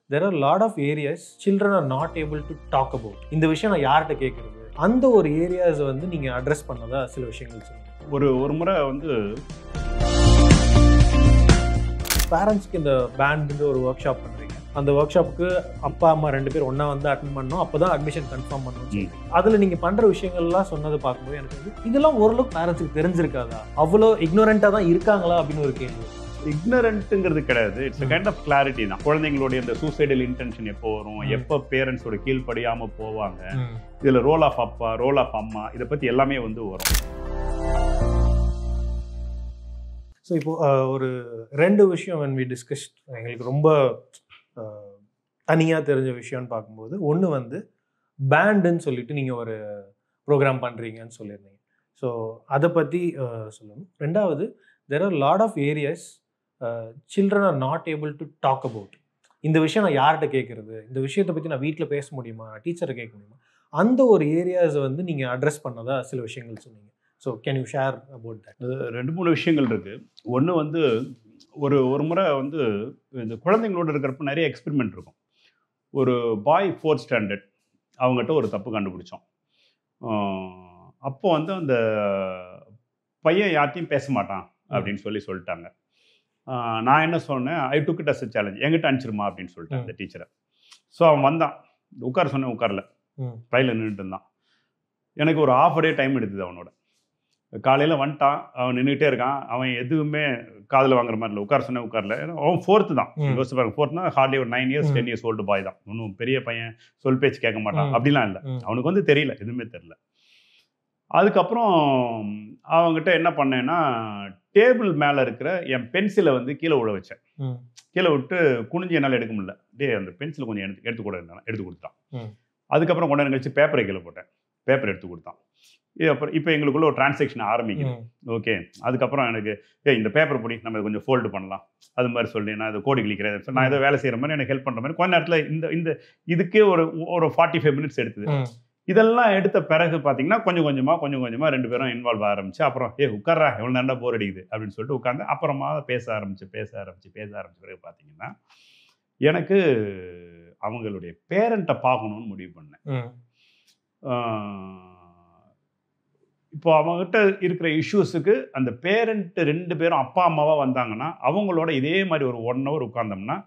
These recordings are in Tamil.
there are a lot of areas children are not able to talk about. இந்த விஷயம் நான் யார்கிட்ட கேட்கறது, அந்த ஒரு ஏரியாஸ் வந்து நீங்க அட்ரஸ் பண்ணதா சில விஷயங்கள் சொல்லுங்க. ஒரு முறை வந்து பேரண்ட்ஸ்க்கு இந்த பேண்ட் ஒரு ஒர்க் ஷாப் பண்றீங்க. அந்த ஒர்க் ஷாப்புக்கு அப்பா அம்மா 2 பேர் ஒன்னா வந்து அட்டென்ட் பண்ணணும், அப்பதான் அட்மிஷன் கன்ஃபார்ம் பண்ணணும். அதுல நீங்க பண்ற விஷயங்கள்லாம் சொன்னதை பார்க்கும்போது எனக்கு வந்து இதெல்லாம் ஓரளவுக்கு பேரண்ட்ஸுக்கு தெரிஞ்சிருக்காதா, அவ்வளோ இக்னோரண்டா தான் இருக்காங்களா அப்படின்னு ஒரு கேள்வி. இக்னரண்ட்டுங்கிறது கிடையாது, இட்ஸ் கைண்ட் ஆஃப் கிளாரிட்டி தான். குழந்தைங்களுடைய இந்த சூசைடல் இன்டென்ஷன் எப்போ வரும், எப்போ பேரண்ட்ஸோட கீழ்ப்படியாம போவாங்க, இதுல ரோல் ஆஃப் அப்பா, ரோல் ஆஃப் அம்மா, இதை பத்தி எல்லாமே வந்து வரும். ஸோ இப்போ ஒரு 2 விஷயம் when we discussed எங்களுக்கு ரொம்ப தனியாக தெரிஞ்ச விஷயம்னு பார்க்கும்போது, ஒன்று வந்து பேண்டுன்னு சொல்லிட்டு நீங்கள் ஒரு ப்ரோக்ராம் பண்ணுறீங்கன்னு சொல்லியிருந்தீங்க. ஸோ அதை பற்றி சொல்லணும். ரெண்டாவது, there are a lot of areas children are not able to talk about. இந்த விஷயம் நான் யார்கிட்ட கேட்குறது, இந்த விஷயத்தை பற்றி நான் வீட்டில் பேச முடியுமா, டீச்சரை கேட்க முடியுமா, அந்த ஒரு ஏரியாஸை வந்து நீங்கள் அட்ரஸ் பண்ணதா சில விஷயங்கள் சொன்னீங்க. So can you share about that? 2-3 விஷயங்கள் இருக்குது. ஒன்று வந்து ஒரு முறை வந்து இந்த குழந்தைங்களோட இருக்கிறப்ப நிறைய எக்ஸ்பெரிமெண்ட் இருக்கும். ஒரு பாய் 4th ஸ்டாண்டர்ட் அவங்ககிட்ட ஒரு தப்பு கண்டுபிடிச்சோம். அப்போ வந்து அந்த பையன் யார்ட்டையும் பேச மாட்டான் அப்படின்னு சொல்லிட்டாங்க. நான் என்ன சொன்னேன், I took it as a challenge, என்கிட்ட அனுப்பிச்சிருமா அப்படின்னு சொல்லிட்டேன் அந்த டீச்சரை. ஸோ அவன் வந்தான், உட்கார சொன்னேன், உட்காரல, பையில நின்றுட்டு இருந்தான். எனக்கு ஒரு ½ டே டைம் எடுத்தது. அவனோட காலையில் வந்துட்டான், அவன் நின்றுட்டே இருக்கான், அவன் எதுவுமே காதில் வாங்குற மாதிரி இல்லை. உட்கார சொன்னேன், உட்காரல. அவன் 4th தான், யோசிச்சு பாருங்க, 4th தான், ஹார்ட்லி ஒரு 9 years 10 years ஓல்டு பாய் தான். ஒன்றும் பெரிய பையன், சொல் பேச்சு கேட்க மாட்டான் அப்படிலாம் இல்லை. அவனுக்கு வந்து தெரியல, எதுவுமே தெரியல. அதுக்கப்புறம் அவங்ககிட்ட என்ன பண்ணேன்னா, டேபிள் மேலே இருக்கிற என் பென்சிலை வந்து கீழே விழ வச்சேன். கீழே விட்டு குனிஞ்சு என்னால் எடுக்க முடியல. அந்த பென்சிலை கொஞ்சம் எடுத்து கொடுத்தான். அதுக்கப்புறம் கொஞ்ச நேரம் கழிச்சு பேப்பரை கீழே போட்டேன், பேப்பர் எடுத்து கொடுத்தான். அப்புறம் இப்போ எங்களுக்குள்ள ஒரு டிரான்சாக்ஷன் ஆரம்பிக்குது. ஓகே, அதுக்கப்புறம் எனக்கு இந்த பேப்பர் பொடி நம்ம கொஞ்சம் ஃபோல்டு பண்ணலாம் அது மாதிரி சொல்லி நான் இதை கோடி கிளிக்கிறேன். நான் ஏதோ வேலை செய்கிற மாதிரி எனக்கு ஹெல்ப் பண்ணுற மாதிரி கொஞ்ச நேரத்தில் இந்த இதுக்கே ஒரு 45 minutes எடுத்தது. இதெல்லாம் எடுத்த பிறகு பார்த்தீங்கன்னா கொஞ்சம் கொஞ்சமாக 2 பேரும் இன்வால்வ் ஆரம்பிச்சு, அப்புறம் உட்கார்றா எவ்வளோ நேரம் போர் அடிக்குது அப்படின்னு சொல்லிட்டு உட்காந்து அப்புறமா பேச ஆரம்பிச்சு பிறகு பார்த்தீங்கன்னா எனக்கு அவங்களுடைய பேரண்ட்டை பார்க்கணுன்னு முடிவு பண்ணேன். இப்போ அவங்ககிட்ட இருக்கிற இஷ்யூஸுக்கு அந்த பேரண்ட் 2 பேரும் அப்பா அம்மாவாக வந்தாங்கன்னா அவங்களோட இதே மாதிரி ஒரு 1 hour உட்கார்ந்தோம்னா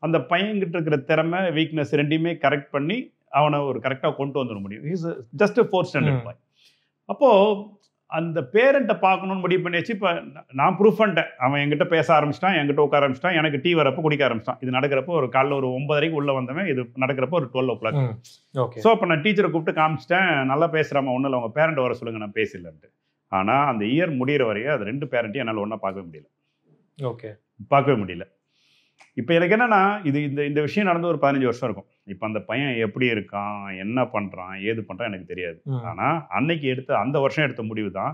அந்த பையன்கிட்ட இருக்கிற திறமை, வீக்னஸ் ரெண்டையுமே கரெக்ட் பண்ணி அவனை ஒரு கரெக்டாக கொண்டு வந்துட முடியும். இஸ் ஜஸ்ட் 4th ஸ்டாண்டர்ட் பாய். அப்போது அந்த பேரண்ட்டை பார்க்கணுன்னு முடிவு பண்ணியாச்சு. இப்போ நான் ப்ரூஃப் பண்ணிட்டேன், அவன் என்கிட்ட பேச ஆரம்பிச்சிட்டான், என்கிட்ட உட்கார ஆரம்பிச்சிட்டான், எனக்கு டீ வரப்போ குடிக்க ஆரம்பிச்சிட்டான். இது நடக்கிறப்போ ஒரு காலைல ஒரு 9:30 உள்ளே வந்தவன், இது நடக்கிறப்போ ஒரு 12 o'clock. ஸோ அப்போ நான் டீச்சரை கூப்பிட்டு காமிச்சிட்டேன், நல்லா பேசுகிறாமா, ஒன்றும் இல்லை, அவங்க பேரண்ட் வர சொல்லுங்கள், நான் பேசலன்ட்டு. ஆனால் அந்த இயர் முடிகிற வரையும் அது 2 பேரண்ட்டையும் என்னால் ஒன்றா பார்க்கவே முடியல. இப்போ எனக்கு என்னன்னா, இந்த விஷயம் நடந்து ஒரு 15 வருஷம் இருக்கும். இப்போ அந்த பையன் எப்படி இருக்கான், என்ன பண்ணுறான், ஏது பண்ணுறான் எனக்கு தெரியாது. ஆனால் அன்னைக்கு அந்த வருஷம் எடுத்த முடிவு தான்,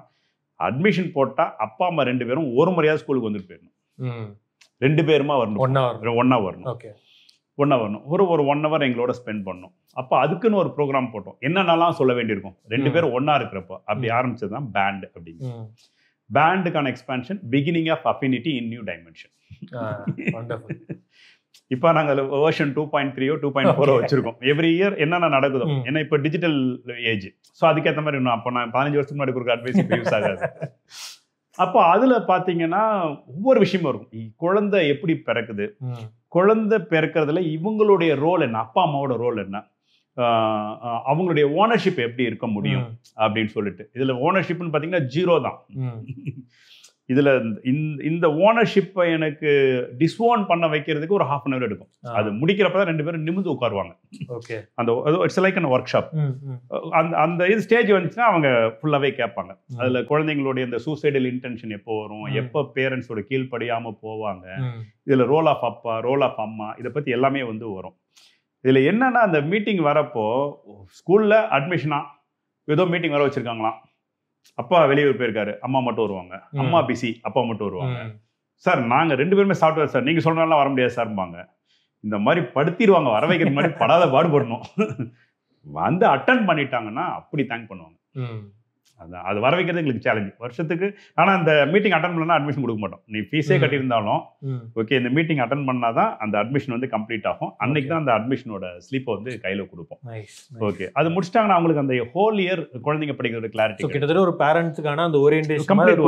அட்மிஷன் போட்டால் அப்பா அம்மா 2 பேரும் ஒரு முறையாவது ஸ்கூலுக்கு வந்துட்டு போயிடணும். 2 பேருமா வரணும், ஒன்றா வரணும். ஒரு 1 hour எங்களோட ஸ்பெண்ட் பண்ணணும். அப்போ அதுக்குன்னு ஒரு ப்ரோக்ராம் போட்டோம். என்னென்னலாம் சொல்ல வேண்டியிருக்கும் 2 பேரும் ஒன்றா இருக்கிறப்போ. அப்படி ஆரம்பிச்சது தான் பேண்ட் அப்படிங்க. பேண்டுக்கான expansion, beginning of affinity in new dimension. இப்போ நாங்கள் வெர்ஷன் 2.3 2.4 வச்சிருக்கோம். எவ்ரி இயர் என்னென்ன நடக்குதோ, ஏன்னா இப்போ டிஜிட்டல் ஏஜ், ஸோ அதுக்கேற்ற மாதிரி இன்னும் அப்போ நான் 15 வருஷத்துக்கு முன்னாடி கொடுக்குற அட்வைஸ் இப்போ யூஸ் ஆகாது. அப்போ அதில் பார்த்தீங்கன்னா ஒவ்வொரு விஷயமும் இருக்கும். குழந்தை எப்படி பிறக்குது, குழந்தை பிறக்கிறதுல இவங்களுடைய ரோல் என்ன, அப்பா அம்மாவோட ரோல் என்ன, அவங்களுடைய ஓனர்ஷிப் எப்படி இருக்க முடியும் அப்படின்னு சொல்லிட்டு. இதில் ஓனர்ஷிப்னு பார்த்தீங்கன்னா 0 தான். இதில் இந்த ஓனர்ஷிப்பை எனக்கு டிஸ்ஓன் பண்ண வைக்கிறதுக்கு ஒரு 1/2 hour எடுக்கும். அது முடிக்கிறப்ப தான் 2 பேரும் நிமிர்ந்து உட்காருவாங்க. அந்த it's like an work shop. அந்த இது ஸ்டேஜ் வந்துச்சுன்னா அவங்க ஃபுல்லாகவே கேட்பாங்க. அதில் குழந்தைங்களுடைய இந்த சூசைடல் இன்டென்ஷன் எப்போ வரும், எப்போ பேரண்ட்ஸோட கீழ்ப்படியாமல் போவாங்க, இதில் ரோல் ஆஃப் அப்பா, ரோல் ஆஃப் அம்மா, இதை பற்றி எல்லாமே வந்து வரும். இதில் என்னன்னா, அந்த மீட்டிங் வரப்போ ஸ்கூலில் அட்மிஷனா ஏதோ மீட்டிங் வர வச்சுருக்காங்களாம். அப்பா வெளியூர் போயிருக்காரு, அம்மா மட்டும் வருவாங்க. அம்மா பிஸி, அப்பா மட்டும் வருவாங்க. சார் நாங்கள் 2 பேருமே சாஃப்ட்வேர் சார், நீங்கள் சொல்கிறனால வர முடியாது சார்பாங்க. இந்த மாதிரி படுத்திடுவாங்க, வர வைக்கிற மாதிரி படாத பாடுபடணும். வந்து அட்டன் பண்ணிட்டாங்கன்னா அப்படி தேங்க் பண்ணுவாங்க. அதான் அது வர வைக்கிறது எங்களுக்கு சேலஞ்சு வருஷத்துக்கு. ஆனால் அந்த மீட்டிங் அட்டன் பண்ணலாம் அட்மிஷன் கொடுக்க மாட்டோம். நீ ஃபீஸே கட்டியிருந்தாலும் ஓகே இந்த மீட்டிங் அட்டன் பண்ணால் தான் அந்த அட்மிஷன் வந்து கம்ப்ளீட் ஆகும். அன்னைக்கு தான் அந்த அட்மிஷனோட ஸ்லிப்பை வந்து கையில் கொடுப்போம். ஓகே அது முடிச்சிட்டாங்கன்னா அவங்களுக்கு அந்த ஹோல் இயர் குழந்தைங்க படிக்கிற கிளாரிட்டி கிட்டத்தட்ட ஒரு பேரண்ட்ஸுக்கான அந்த ஓரியன்டேஷன் கம்ப்ளீட்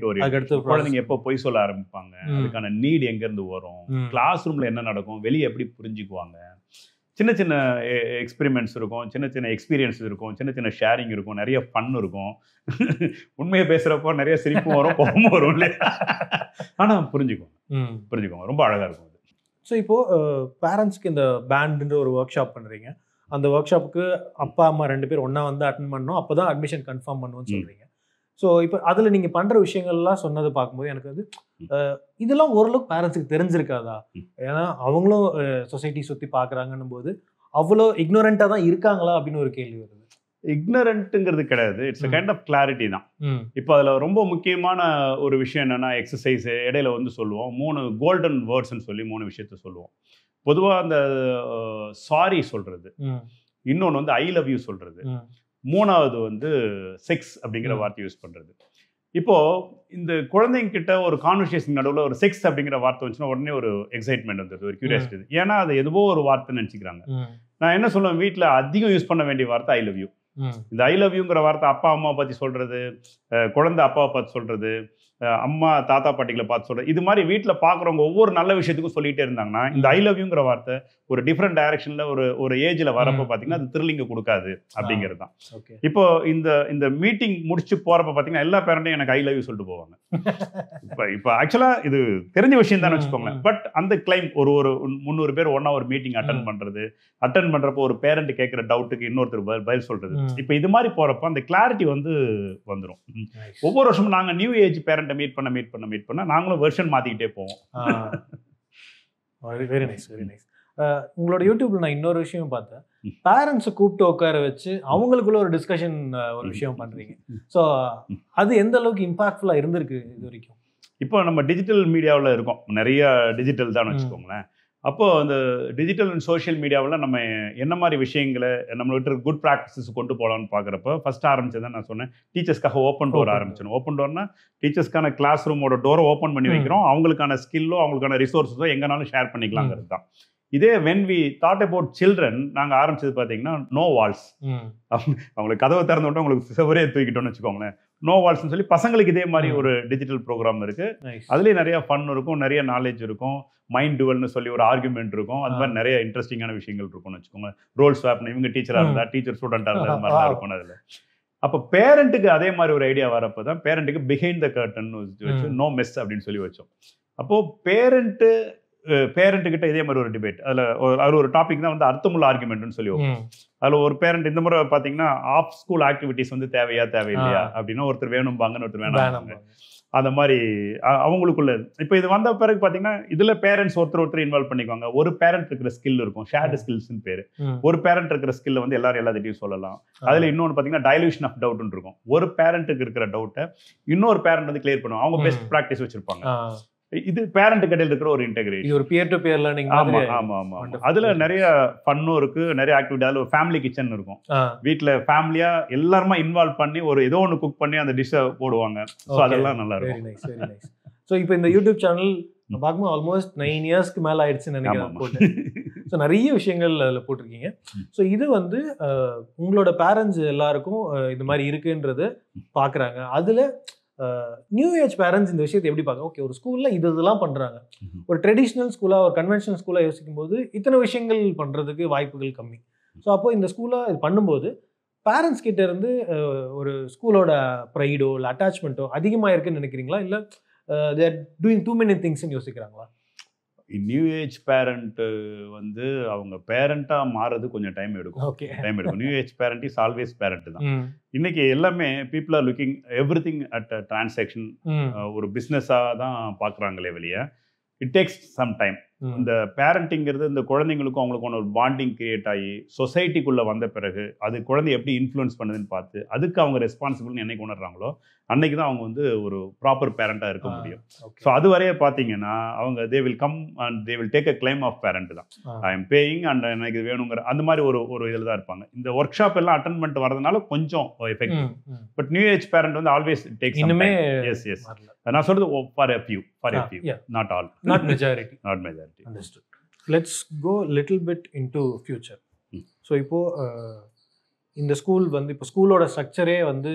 ஓரியன்டேஷன். குழந்தைங்க எப்போ பொய் சொல்ல ஆரம்பிப்பாங்க, அதுக்கான நீட் எங்கேருந்து வரும், கிளாஸ் ரூமில் என்ன நடக்கும், வெளியே எப்படி புரிஞ்சுக்குவாங்க, சின்ன சின்ன எக்ஸ்பெரிமெண்ட்ஸ் இருக்கும், சின்ன சின்ன எக்ஸ்பீரியன்ஸ் இருக்கும், சின்ன சின்ன ஷேரிங் இருக்கும், நிறைய ஃபன் இருக்கும். உண்மையை பேசுகிறப்போ நிறைய சிரிப்பும் வரும், கோபமும் வரும் இல்லையா? ஆனால் புரிஞ்சுக்குவோம் ரொம்ப அழகாக இருக்கும் அது. ஸோ இப்போது பேரண்ட்ஸ்க்கு இந்த பேண்டுன்ற ஒரு ஒர்க் ஷாப் பண்ணுறீங்க. அந்த ஒர்க் ஷாப்புக்கு அப்பா அம்மா 2 பேர் ஒன்றா வந்து அட்டன் பண்ணணும், அப்போ தான் அட்மிஷன் கன்ஃபார்ம் பண்ணுவோன்னு சொல்கிறீங்க. ஸோ இப்போ அதில் நீங்கள் பண்ணுற விஷயங்கள்லாம் சொன்னது பார்க்கும்போது எனக்கு வந்து இதெல்லாம் ஓரளவுக்கு பேரண்ட்ஸுக்கு தெரிஞ்சிருக்காதா? ஏன்னா அவங்களும் சொசைட்டி சுற்றி பார்க்குறாங்கன்னும் போது அவ்வளோ இக்னோரண்ட்டாக தான் இருக்காங்களா அப்படின்னு ஒரு கேள்வி வருது. இக்னரண்ட்டுங்கிறது கிடையாது, இட்ஸ் கைண்ட் ஆஃப் கிளாரிட்டி தான். இப்போ அதில் ரொம்ப முக்கியமான ஒரு விஷயம் என்னென்னா எக்ஸசைஸ் இடையில வந்து சொல்லுவோம் 3 கோல்டன் வேர்ட்ஸ்ன்னு சொல்லி 3 விஷயத்த சொல்லுவோம். பொதுவாக அந்த சாரி சொல்கிறது, இன்னொன்று வந்து ஐ லவ் யூ சொல்கிறது, 3வது வந்து செக்ஸ் அப்படிங்கிற வார்த்தை யூஸ் பண்ணுறது. இப்போது இந்த குழந்தைங்க கிட்ட ஒரு கான்வர்சேஷன் நடுவில் ஒரு செக்ஸ் அப்படிங்கிற வார்த்தை வந்துச்சுன்னா உடனே ஒரு எக்ஸைட்மெண்ட் வந்துடுது, ஒரு கியூரியாசிட்டி. ஏன்னா அது எதுவோ ஒரு வார்த்தைன்னு நினச்சிக்கிறாங்க. நான் என்ன சொல்லுவேன், வீட்டில் அதிகம் யூஸ் பண்ண வேண்டிய வார்த்தை ஐ லவ் யூ. இந்த ஐ லவ் யூங்கிற வார்த்தை அப்பா அம்மா பற்றி சொல்கிறது, குழந்தை அப்பாவை பார்த்து சொல்கிறது, அம்மா தாத்தா பாட்டிகளை பார்த்து சொல்கிறது, இது மாதிரி வீட்டில் பார்க்குறவங்க ஒவ்வொரு நல்ல விஷயத்துக்கும் சொல்லிகிட்டே இருந்தாங்கன்னா இந்த ஐ லவ் யூங்கிற வார்த்தை ஒரு டிஃப்ரெண்ட் டைரக்ஷனில் ஒரு ஏஜில் வரப்போ பார்த்தீங்கன்னா அது த்ரில்லிங்கை கொடுக்காது அப்படிங்கிறது தான். இப்போ இந்த மீட்டிங் முடிச்சு போகிறப்ப பார்த்தீங்கன்னா எல்லா பேரண்ட்டையும் எனக்கு ஐ லவ் யூ சொல்லிட்டு போவாங்க. இப்போ ஆக்சுவலாக இது தெரிஞ்ச விஷயம் தான் வச்சுக்கோங்களேன். பட் அந்த கிளைம் ஒரு 300 பேர் ஒன்றா ஒரு மீட்டிங் அட்டன் பண்ணுறப்போ ஒரு பேரண்ட் கேட்குற டவுட்டுக்கு இன்னொருத்தர் பதில் சொல்கிறது. இப்போ இது மாதிரி போகிறப்போ அந்த கிளாரிட்டி வந்து வந்துடும். ஒவ்வொரு வருஷமும் நாங்கள் நியூ ஏஜ் பேரண்ட்டை மீட் பண்ண நாங்களும் வெர்ஷன் மாற்றிக்கிட்டே போவோம். Very nice. உங்களோட யூடியூப்ல நான் இன்னொரு விஷயம் பார்த்தேன், பேரண்ட்ஸை கூப்பிட்டு உட்கார வச்சு அவங்களுக்குள்ள ஒரு டிஸ்கஷன் ஒரு விஷயம் பண்றீங்க. ஸோ அது எந்த அளவுக்கு இம்பாக்ட்ஃபுல்லாக இருந்திருக்கு இது வரைக்கும்? இப்போ நம்ம டிஜிட்டல் மீடியாவில் இருக்கோம், நிறைய டிஜிட்டல் தான் வச்சுக்கோங்களேன். அப்போது அந்த டிஜிட்டல் அண்ட் சோஷியல் மீடியாவில் நம்ம என்ன மாதிரி விஷயங்களை நம்மள்கிட்ட குட் ப்ராக்டிசஸ் கொண்டு போகலான்னு பார்க்குறப்ப ஃபஸ்ட்டு ஆரம்பிச்சது தான் நான் சொன்னேன், டீச்சர்ஸ்க்காக ஓப்பன் டோர் ஆரம்பிச்சோம். ஓப்பன் டோர்னா டீச்சர்ஸ்க்கான கிளாஸ் ரூமோட டோரை ஓப்பன் பண்ணி வைக்கிறோம், அவங்களுக்கான ஸ்கில்லோ அவங்களுக்கான ரிசோர்ஸஸோ எங்கேனாலும் ஷேர் பண்ணிக்கலாங்கிறது தான். இதே when we thought about children நாங்கள் ஆரம்பிச்சது பார்த்தீங்கன்னா நோ வால்ஸ். அவங்களுக்கு கதவை திறந்து விட்டு அவங்களுக்கு செவரே தூக்கிட்டோம்னு வச்சுக்கோங்களேன். நோ வால்ஸ்ன்னு சொல்லி பசங்களுக்கு இதே மாதிரி ஒரு டிஜிட்டல் ப்ரோக்ராம் இருக்குது. அதுலேயும் நிறைய ஃபன் இருக்கும், நிறைய நாலேஜ் இருக்கும், மைண்ட் டுவல்னு சொல்லி ஒரு ஆர்குமெண்ட் இருக்கும், அது மாதிரி நிறைய இன்ட்ரெஸ்டிங்கான விஷயங்கள் இருக்கும்னு வச்சுக்கோங்க. ரோல் ஸ்வாப், இவங்க டீச்சராக இருந்தால் டீச்சர் ஸ்டூடெண்ட்டாக இருந்தால் அது மாதிரிலாம் இருக்கும் அதில். அப்போ பேரண்ட்டுக்கு அதே மாதிரி ஒரு ஐடியா வரப்போ தான் பேரண்ட்டுக்கு பிஹைண்ட் த கர்டன் வச்சு நோ மெஸ் அப்படின்னு சொல்லி வச்சோம். அப்போது பேரண்ட்டுக்கிட்ட இதே மாதிரி ஒரு டிபேட், அதில் ஒரு டாபிக் தான் வந்து அர்த்தமுள்ள ஆர்குமெண்ட்னு சொல்லி வைப்போம். அதில் ஒரு பேரண்ட் இந்த முறை பார்த்தீங்கன்னா ஆஃப் ஸ்கூல் ஆக்டிவிட்டிஸ் வந்து தேவையில்லையா அப்படின்னா ஒருத்தர் வேணும்பாங்கன்னு ஒருத்தர் வேணாம், அந்த மாதிரி அவங்களுக்குள்ள. இப்போ இது வந்த பிறகு பார்த்தீங்கன்னா இதில் பேரண்ட்ஸ் ஒருத்தர் இன்வால்வ் பண்ணிக்குவாங்க. ஒரு பேரண்ட் இருக்கிற ஸ்கில் இருக்கும், ஷேர்டு ஸ்கில்ஸ்னு பேர். ஒரு பேரண்ட் இருக்கிற ஸ்கில்ல வந்து எல்லாத்தையும் சொல்லலாம். அதில் இன்னொன்று பார்த்தீங்கன்னா டைலூஷன் ஆஃப் டவுட்னு இருக்கும். ஒரு பேரண்ட்டுக்கு இருக்கிற டவுட்டை இன்னொரு பேரண்ட் வந்து கிளியர் பண்ணுவாங்க, அவங்க பெஸ்ட் ப்ராக்டிஸ் வச்சிருப்பாங்க. இது பேரண்ட் கடையில் இருக்கிற ஒரு இன்டெகிரேஷன், இது ஒரு பியர் டு பியர் லேர்னிங். ஆமா. அதுல நிறைய ஃபன்னும் இருக்கு, நிறைய ஆக்டிவிட்டி. அதுல ஒரு ஃபேமிலி கிச்சன் இருக்கும், வீட்டுல ஃபேமிலியா எல்லாருமா இன்வால்வ் பண்ணி ஒரு ஏதோ ஒன்று குக் பண்ணி அந்த டிஷ்ஷை போடுவாங்க. ஸோ அதெல்லாம் நல்லா இருக்கும். ஸோ இப்போ இந்த யூடியூப் சேனல் பார்க்கும்போது ஆல்மோஸ்ட் 9 இயர்ஸ்க்கு மேலே ஆயிடுச்சுன்னு நினைக்கிறேன். ஸோ நிறைய விஷயங்கள் அதில் போட்டிருக்கீங்க. ஸோ இது வந்து உங்களோட பேரண்ட்ஸ் எல்லாருக்கும் இது மாதிரி இருக்குன்றது பார்க்குறாங்க. அதில் நியூ ஏஜ் பேரண்ட்ஸ் இந்த விஷயத்தை எப்படி பார்க்க, ஓகே ஒரு ஸ்கூலில் இதெல்லாம் பண்ணுறாங்க, ஒரு ட்ரெடிஷ்னல் ஸ்கூலாக ஒரு கன்வென்ஷனல் ஸ்கூலாக யோசிக்கும் போது இத்தனை விஷயங்கள் பண்ணுறதுக்கு வாய்ப்புகள் கம்மி. ஸோ அப்போது இந்த ஸ்கூலாக இது பண்ணும்போது பேரண்ட்ஸ் கிட்ட இருந்து ஒரு ஸ்கூலோட ப்ரைடோ இல்லை அட்டாச்மெண்ட்டோ அதிகமாக இருக்குன்னு நினைக்கிறீங்களா, இல்லை they are doing too many thingsன்னு யோசிக்கிறாங்களா? நியூ ஏஜ் பேரண்ட்டு வந்து அவங்க பேரண்ட்டாக மாறுறது கொஞ்சம் டைம் எடுக்கும். New age parent is always parent தான். இன்னைக்கு எல்லாமே people are looking everything at transaction, ஒரு பிஸ்னஸாக தான் பார்க்குறாங்களே வெளியே. It takes some time. இந்த பேரண்டிங்கிறது இந்த குழந்தைங்களுக்கும் அவங்களுக்கும் ஒரு பாண்டிங் கிரியேட் ஆகி சொசைட்டிக்குள்ளே வந்த பிறகு அது குழந்தை எப்படி இன்ஃப்ளூயன்ஸ் பண்ணுதுன்னு பார்த்து அதுக்கு அவங்க ரெஸ்பான்சிபிள்னு என்னைக்கு உணர்றாங்களோ அன்னைக்கு தான் அவங்க வந்து ஒரு ப்ராப்பர் பேரண்டாக இருக்க முடியும். ஓகே. ஸோ அது வரைய பார்த்தீங்கன்னா அவங்க they will come and they will take a claim of parent தான். ஐ எம் பேயிங் அண்ட் எனக்கு இது வேணுங்கிற அந்த மாதிரி ஒரு இதில் தான் இருப்பாங்க. இந்த ஒர்க் ஷாப் எல்லாம் அட்டன் பண்ணிட்டு வரதுனால கொஞ்சம் effective. But new age parent வந்து ஆல்வேஸ் டேக் இன்னுமே எஸ் எஸ் நான் சொல்றது for a few not all, not majority. Understood. Let's go little bit into future. So இப்போது இந்த ஸ்கூல் வந்து இப்போ ஸ்கூலோட ஸ்ட்ரக்சரே வந்து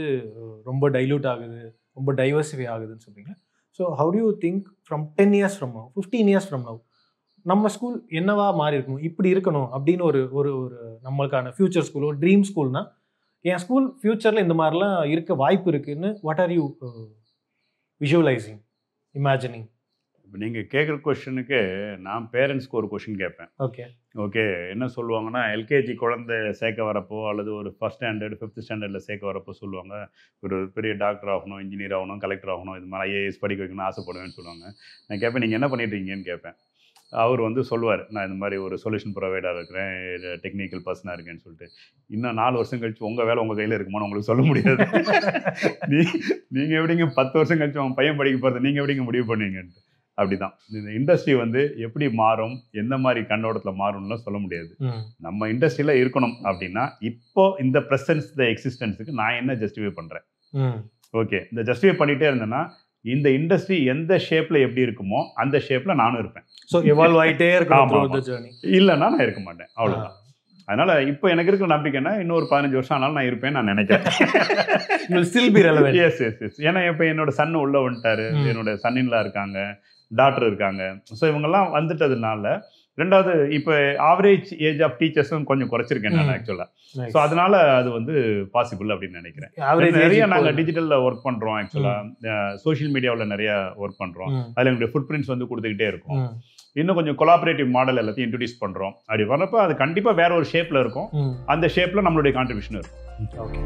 ரொம்ப டைல்யூட் ஆகுது, ரொம்ப டைவர்சிஃபை ஆகுதுன்னு சொல்கிறீங்க. So how to you think from 10 years from now, 15 years from now நம்ம ஸ்கூல் என்னவா மாறி இருக்கணும், இப்படி இருக்கணும் அப்படின்னு ஒரு ஒரு ஒரு நம்மளுக்கான ஃபியூச்சர் ஸ்கூல், ஒரு ட்ரீம் ஸ்கூல்னா என் ஸ்கூல் ஃபியூச்சரில் இந்த மாதிரிலாம் இருக்க வாய்ப்பு இருக்குன்னு what are you visualising, imagining? இப்போ நீங்கள் கேட்குற கொஷனுக்கு நான் பேரண்ட்ஸ்க்கு ஒரு கொஷின் கேட்பேன். ஓகே என்ன சொல்லுவாங்கன்னா, எல்கேஜி குழந்தை சேர்க்க வரப்போ அல்லது ஒரு 1st standard 5th standardல சேர்க்க வரப்போ சொல்லுவாங்க, ஒரு பெரிய டாக்டர் ஆகணும், இன்ஜினியர் ஆகணும், கலெக்டர் ஆகணும், இது மாதிரி ஐஏஎஸ் படிக்க வைக்கணும்னு ஆசைப்படுவேன்னு சொல்லுவாங்க. நான் கேட்பேன் நீங்கள் என்ன பண்ணிட்டுருக்கீங்கன்னு கேட்பேன். அவர் வந்து சொல்லுவார், நான் இந்த மாதிரி ஒரு சொல்யூஷன் ப்ரொவைடராக இருக்கிறேன், டெக்னிக்கல் பர்சனாக இருக்கேன்னு சொல்லிட்டு. இன்னும் 4 வருஷம் கழிச்சு உங்கள் வேலை உங்கள் கையில் இருக்குமான்னு உங்களுக்கு சொல்ல முடியாது. நீங்கள் எப்படிங்க 10 வருஷம் கழிச்சு உங்கள் பையன் படிக்க போகிறது நீங்கள் எப்படிங்க முடிவு பண்ணுவீங்கன்ட்டு. அப்படிதான் இந்த இண்டஸ்ட்ரி வந்து எப்படி மாறும், எந்த மாதிரி கண்ணோட்டத்தில் மாறும்லாம் சொல்ல முடியாது. நம்ம இண்டஸ்ட்ரியில இருக்கணும் அப்படின்னா இப்போ இந்த ப்ரெசன்ஸ் த எக்ஸிஸ்டன்ஸுக்கு நான் என்ன ஜஸ்டிஃபை பண்றேன். ஓகே, இந்த ஜஸ்டிஃபை பண்ணிட்டே இருந்தேன்னா இந்த இண்டஸ்ட்ரி எந்த ஷேப்ல எப்படி இருக்குமோ அந்த ஷேப்ல நானும் இருப்பேன். ஸோ எவால்வ் ஆகிட்டே இருக்கணும், இல்லைன்னா நான் இருக்க மாட்டேன், அவ்வளோதான். அதனால இப்போ எனக்கு இருக்கிற நம்பிக்கைன்னா இன்னொரு 15 வருஷம் ஆனாலும் நான் இருப்பேன்னு நான் நினைக்கிறேன். ஏன்னா இப்போ என்னோட சன் உள்ள வந்துட்டாரு, என்னோட சன்னின்லாம் இருக்காங்க, டாக்டர் இருக்காங்க. ஸோ இவங்கெல்லாம் வந்துட்டதுனால, ரெண்டாவது இப்போ ஆவரேஜ் ஏஜ் ஆஃப் டீச்சர்ஸும் கொஞ்சம் குறைச்சிருக்கேன் நான் ஆக்சுவலாக. ஸோ அதனால அது வந்து பாசிபிள் அப்படின்னு நினைக்கிறேன். நிறைய நாங்கள் டிஜிட்டலில் ஒர்க் பண்ணுறோம், ஆக்சுவலாக சோஷியல் மீடியாவில் நிறைய ஒர்க் பண்ணுறோம். அதில் எங்களுடைய ஃபுட் பிரிண்ட்ஸ் வந்து கொடுத்துக்கிட்டே இருக்கும். இன்னும் கொஞ்சம் கொலாபரேட்டிவ் மாடல் எல்லாத்தையும் இன்ட்ரடியூஸ் பண்ணுறோம். அப்படி வரப்போ அது கண்டிப்பாக வேற ஒரு ஷேப்பில் இருக்கும். அந்த ஷேப்பில் நம்மளுடைய கான்ட்ரிபியூஷன் இருக்கும். ஓகே.